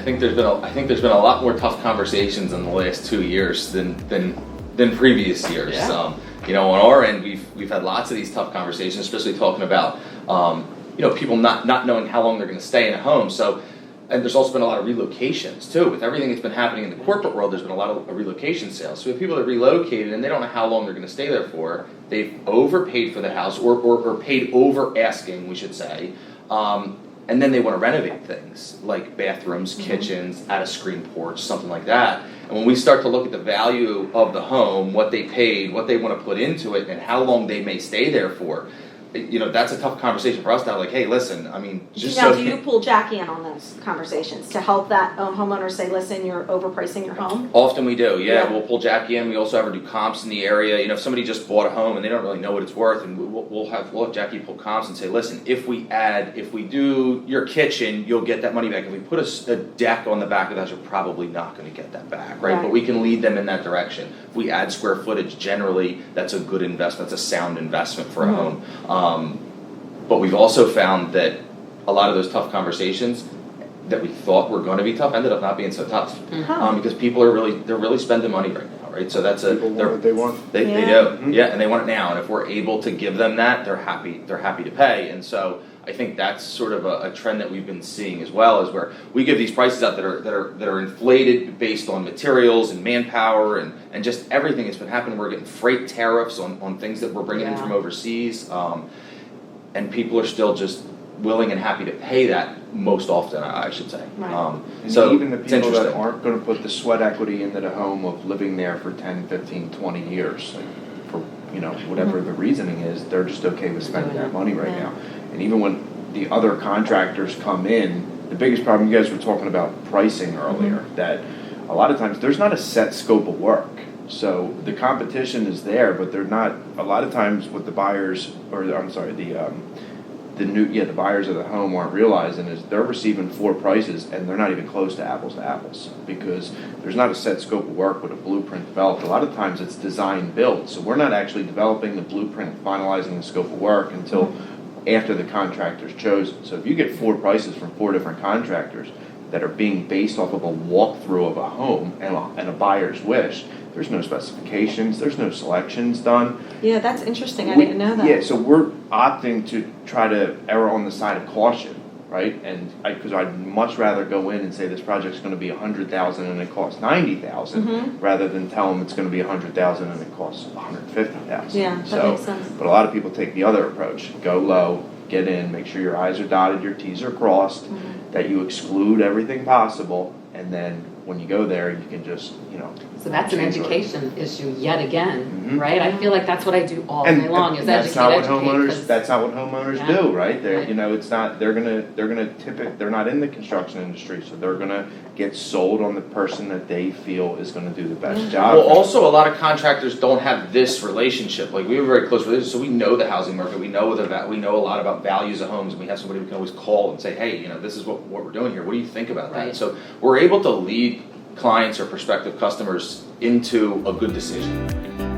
I think there's been a lot more tough conversations in the last 2 years than previous years. Yeah. You know, on our end, we've had lots of these tough conversations, especially talking about you know, people not knowing how long they're going to stay in a home. So, and there's also been a lot of relocations too. With everything that's been happening in the corporate world, there's been a lot of relocation sales. So we have people that relocated and they don't know how long they're going to stay there for. They've overpaid for the house or paid over asking, we should say. And then they want to renovate things like bathrooms, kitchens, add a screen porch, something like that. And when we start to look at the value of the home, what they paid, what they want to put into it, and how long they may stay there for, you know, that's a tough conversation for us now. Like, hey, listen, I mean, just now, so do you pull Jackie in on those conversations to help that homeowner say, listen, you're overpricing your home? Often we do, yeah. We'll pull Jackie in. We also have her do comps in the area. You know, if somebody just bought a home and they don't really know what it's worth, and we'll have Jackie pull comps and say, listen, if we do your kitchen, you'll get that money back. If we put a deck on the back of the house, you're probably not going to get that back, right? But we can lead them in that direction. If we add square footage, generally, that's a good investment. That's a sound investment for a home. But we've also found that a lot of those tough conversations that we thought were going to be tough ended up not being so tough, because people are really spending money right now, right? So that's People want what they want. They do, yeah, and they want it now. And if we're able to give them that, they're happy to pay. And so I think that's sort of a trend that we've been seeing as well, is where we give these prices out that are inflated based on materials and manpower and just everything that's been happening. We're getting freight tariffs on things that we're bringing in from overseas. And people are still just willing and happy to pay that most often, I should say. Right. And So even the it's people that interesting. aren't going to put the sweat equity into the home of living there for 10, 15, 20 years, for, you know, whatever the reasoning is, they're just okay with spending that money right now. And even when the other contractors come in, the biggest problem, you guys were talking about pricing earlier, that a lot of times there's not a set scope of work. So the competition is there, but they're not. A lot of times, what the buyers, or I'm sorry, the buyers of the home aren't realizing is they're receiving 4 prices and they're not even close to apples, because there's not a set scope of work with a blueprint developed. A lot of times it's design build, so we're not actually developing the blueprint, finalizing the scope of work until after the contractor's chosen. So if you get 4 prices from 4 different contractors that are being based off of a walkthrough of a home and a buyer's wish, there's no specifications, there's no selections done. Yeah, that's interesting. I didn't know that. Yeah, so we're opting to try to err on the side of caution, right? And because I'd much rather go in and say this project's going to be $100,000 and it costs $90,000, rather than tell them it's going to be $100,000 and it costs $150,000. Yeah, that makes sense. But a lot of people take the other approach: go low, get in, make sure your I's are dotted, your T's are crossed, that you exclude everything possible, and then when you go there, you can just, you know. So that's an education issue yet again, right? I feel like that's what I do all day long, is that's educate, not what educate. homeowners. That's not what homeowners do, right? They're, Right. you know, it's not. They're gonna they're not in the construction industry, so they're gonna get sold on the person that they feel is gonna do the best job. Well, also a lot of contractors don't have this relationship. Like, we have a very close relationship, so we know the housing market. We know we know a lot about values of homes, and we have somebody we can always call and say, hey, you know, this is what we're doing here. What do you think about that? So we're able to lead clients or prospective customers into a good decision.